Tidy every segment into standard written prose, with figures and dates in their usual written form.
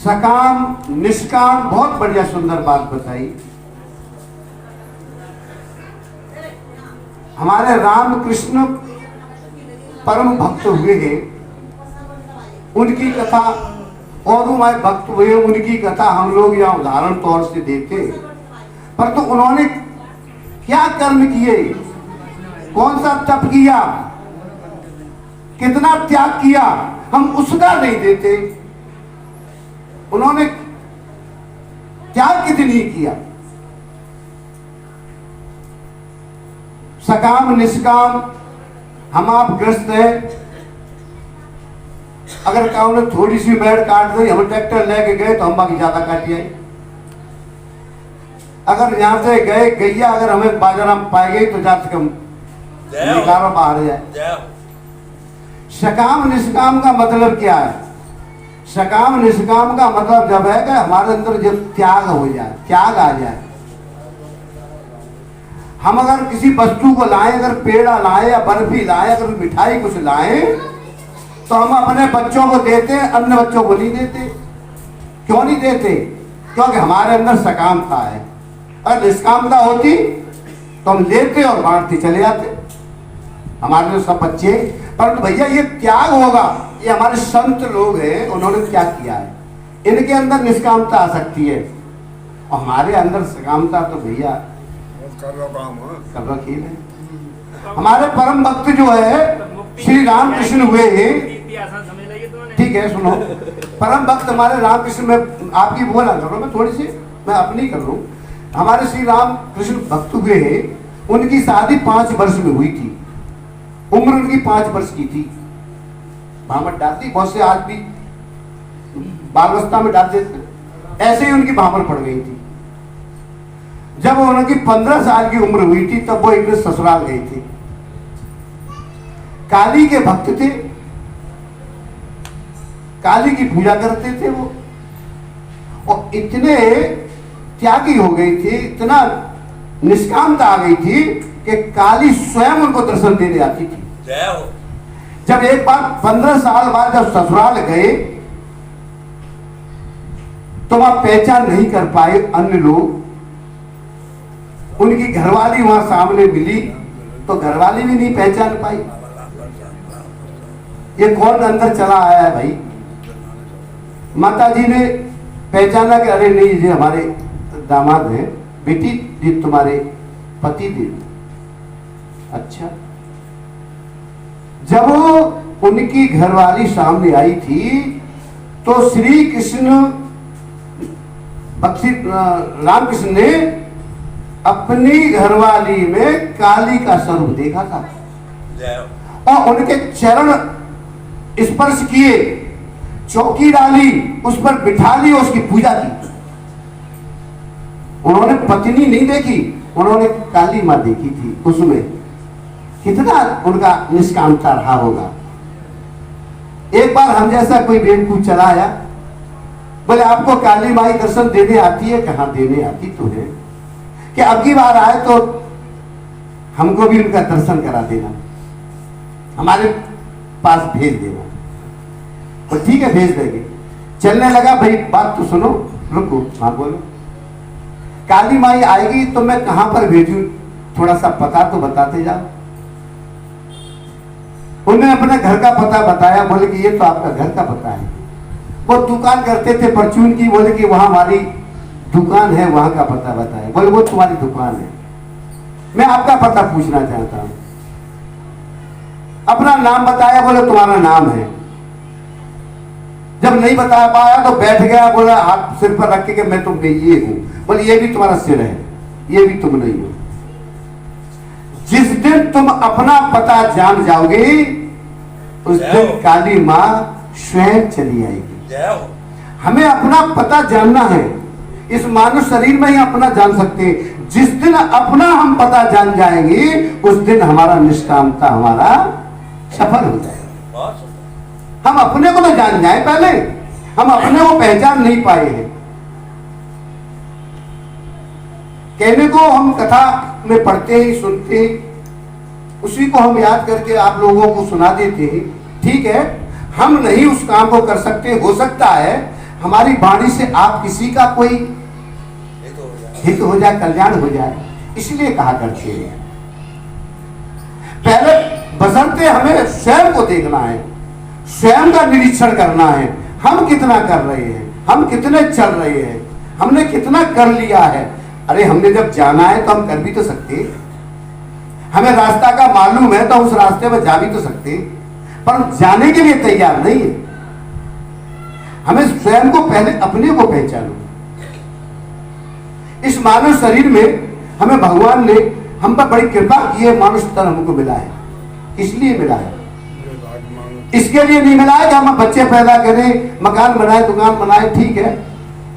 सकाम निष्काम, बहुत बढ़िया सुंदर बात बताई। हमारे रामकृष्ण परम भक्त हुए हैं, उनकी कथा, और हमारे भक्त हुए उनकी कथा हम लोग यहाँ उदाहरण तौर से देते, पर तो उन्होंने क्या कर्म किए, कौन सा तप किया, कितना त्याग किया, हम उसका नहीं देते। उन्होंने त्याग कितनी किया। सकाम निष्काम, हम आप ग्रस्त हैं, अगर काऊ ने थोड़ी सी पेड़ काट दी, हम ट्रैक्टर लेके गए तो हम बाकी ज्यादा काट आए। अगर यहां से गए गैया अगर हमें बाजार में पाए गई तो ज्यादा से कम निकालो बाहर जाए। सकाम निष्काम का मतलब क्या है? सकाम निष्काम का मतलब जब है कि हमारे अंदर जब त्याग हो जाए, त्याग आ जाए। हम अगर किसी वस्तु को लाएं, अगर पेड़ा लाएं या बर्फी लाएं, अगर मिठाई कुछ लाएं, तो हम अपने बच्चों को देते हैं, अन्य बच्चों को नहीं देते। क्यों नहीं देते? क्योंकि हमारे अंदर सकामता है। अगर निष्कामता होती तो हम लेते और बांटते चले जाते, हमारे जो सब बच्चे। परंतु भैया ये त्याग होगा, ये हमारे संत लोग हैं, उन्होंने क्या किया है, इनके अंदर निष्कामता आ सकती है, और हमारे अंदर सकामता तो भैया कर रखी है। हमारे परम भक्त जो है श्री रामकृष्ण हुए हैं, ठीक है सुनो, परम भक्त हमारे रामकृष्ण में आपकी बोला करो, मैं थोड़ी सी मैं अपनी कर लूं। हमारे श्री रामकृष्ण भक्त हुए हैं, उनकी शादी 5 वर्ष में हुई थी, उम्र उनकी 5 वर्ष की थी। भामट डालती, बहुत से आज भी बालवस्था में डाल देते, ऐसे ही उनकी भामर पड़ गई थी। जब उनकी 15 साल की उम्र हुई थी तब वो एक दिन ससुराल गई थी। काली के भक्त थे, काली की पूजा करते थे वो, और इतने त्यागी हो गई थी, इतना निष्कामता आ गई थी कि काली स्वयं उनको दर्शन देने आती थी। जब एक बार 15 साल बाद जब ससुराल गए तो वहां पहचान नहीं कर पाए अन्य लोग। उनकी घरवाली वहां सामने मिली तो घरवाली भी नहीं पहचान पाई, ये कौन अंदर चला आया है भाई। माता जी ने पहचाना कि अरे नहीं ये हमारे दामाद हैं। बेटी ये तुम्हारे पति देव। अच्छा, जब उनकी घरवाली सामने आई थी तो श्री कृष्ण भक्ति रामकृष्ण ने अपनी घरवाली में काली का स्वरूप देखा था और उनके चरण स्पर्श किए, चौकी डाली, उस पर बिठा ली और उसकी पूजा की। उन्होंने पत्नी नहीं देखी, उन्होंने काली मां देखी थी। उसमें कितना उनका निष्कामता रहा होगा। एक बार हम जैसा कोई बेवकूफ चला आया, बोले आपको काली माई दर्शन देने आती है? कहां देने आती तो है, कि अब की बार आए तो हमको भी उनका दर्शन करा देना, हमारे पास भेज देना। तो ठीक है भेज देंगे। चलने लगा, भाई बात तो सुनो, रुको। हाँ बोलो। काली माई आएगी तो मैं कहां पर भेजूं, थोड़ा सा पता तो बताते जाओ। उन्हें अपने घर का पता बताया, बोले कि ये तो आपका घर का पता है। वो दुकान करते थे परचून की, बोले कि वहां हमारी दुकान है, वहां का पता बताया। बोले वो तुम्हारी दुकान है, मैं आपका पता पूछना चाहता हूं। अपना नाम बताया, बोले तुम्हारा नाम है। जब नहीं बता पाया तो बैठ गया, बोला हाथ सिर पर रख के मैं तुम ये हूं। बोले ये भी तुम्हारा सिर है, ये भी तुम नहीं हो। जिस दिन तुम अपना पता जान जाओगे उस दिन काली मां स्वयं चली आएगी। हमें अपना पता जानना है, इस मानव शरीर में ही अपना जान सकते हैं। जिस दिन अपना हम पता जान जाएंगे उस दिन हमारा निष्कामता हमारा सफल हो जाएगा। हम अपने को तो जान जाए, पहले हम अपने को पहचान नहीं पाए हैं। कहने को हम कथा में पढ़ते ही सुनते, उसी को हम याद करके आप लोगों को सुना देते हैं। ठीक है, हम नहीं उस काम को कर सकते, हो सकता है हमारी वाणी से आप किसी का कोई हित हो जाए, कल्याण हो जाए, इसलिए कहा करते हैं। पहले बशर्ते हमें स्वयं को देखना है, स्वयं का निरीक्षण करना है, हम कितना कर रहे हैं, हम कितने चल रहे हैं, हमने कितना कर लिया है। अरे हमने जब जाना है तो हम कर भी तो सकते, हमें रास्ता का मालूम है तो उस रास्ते में जा भी तो सकते, पर जाने के लिए तैयार नहीं है। हमें स्वयं को पहले अपने को पहचानो। इस मानव शरीर में हमें भगवान ने हम पर बड़ी कृपा की है, मानुष तन हमको मिला है। इसलिए मिला है, इसके लिए नहीं मिला है कि हम बच्चे पैदा करें, मकान बनाए, दुकान बनाए, ठीक है,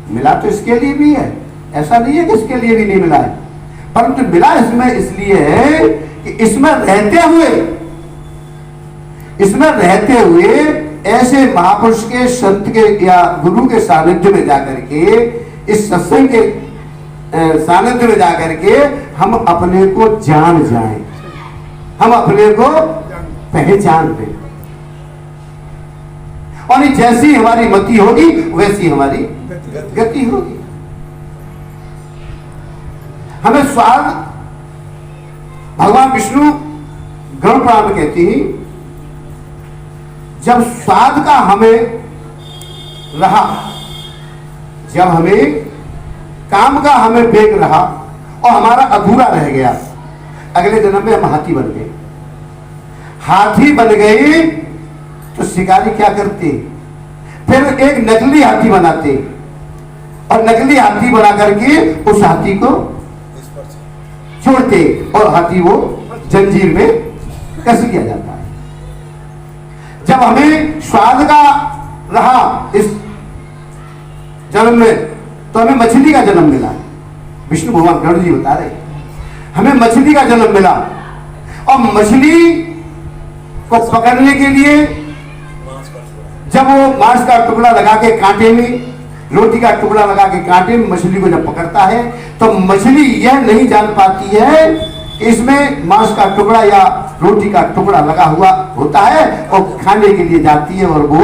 मिला तो इसके लिए भी है, ऐसा नहीं है कि इसके लिए भी नहीं मिला है, परंतु मिला इसमें इसलिए है कि इसमें रहते हुए ऐसे महापुरुष के, संत के या गुरु के सानिध्य में जाकर के, इस सत्संग के सानिध्य में जाकर के हम अपने को जान जाएं, हम अपने को पहचान दें, और जैसी हमारी मति होगी वैसी हमारी गति होगी। हमें स्वाद, भगवान विष्णु गरुड़ पुराण में कहती हैं, जब स्वाद का हमें रहा, जब हमें काम का हमें वेग रहा और हमारा अधूरा रह गया, अगले जन्म में हम हाथी बन गए। हाथी बन गए तो शिकारी क्या करते, फिर एक नकली हाथी बनाते, और नकली हाथी बना करके उस हाथी को छोड़ते, और हाथी वो जंजीर में कस लिया जाता है। जब हमें स्वाद का रहा इस जन्म में, तो हमें मछली का जन्म मिला। विष्णु भगवान गरुड़ जी बता रहे, हमें मछली का जन्म मिला, और मछली को पकड़ने के लिए जब वो मांस का टुकड़ा लगा के कांटे में, रोटी का टुकड़ा लगा के कांटे में मछली को जब पकड़ता है, तो मछली यह नहीं जान पाती है कि इसमें मांस का टुकड़ा या रोटी का टुकड़ा लगा हुआ होता है, और खाने के लिए जाती है और वो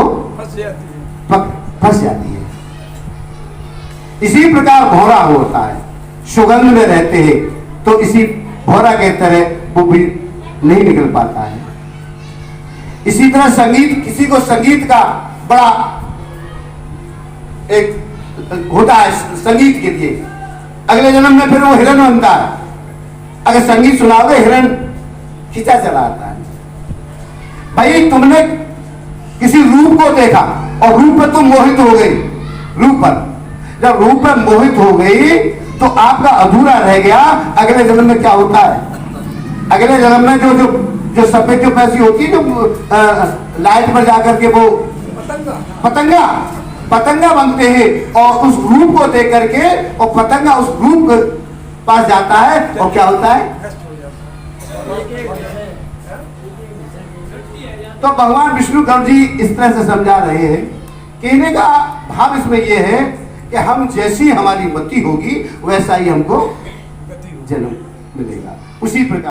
फंस जाती है। इसी प्रकार भौरा होता है, सुगंध में रहते हैं, तो इसी भौरा के तरह वो भी नहीं निकल पाता है। इसी तरह संगीत, किसी को संगीत का बड़ा एक होता है संगीत के लिए, अगले जन्म में फिर वो हिरण बनता है। अगर संगीत सुनाओगे हिरण खींचा चला आता है। भाई तुमने किसी रूप को देखा और रूप पर तुम मोहित हो गई, रूप पर जब रूप पर मोहित हो गई तो आपका अधूरा रह गया। अगले जन्म में क्या होता है, अगले जन्म में जो जो जो सफेद जो पैसी होती है, जो लाइट पर जाकर के वो पतंगा बनते हैं, और उस रूप को देख करके और पतंगा उस रूप के पास जाता है, और क्या होता है, तो भगवान विष्णु गरुड़ जी इस तरह से समझा रहे हैं। कहने का भाव इसमें यह है कि हम जैसी हमारी मति होगी वैसा ही हमको जन्म मिलेगा, उसी प्रकार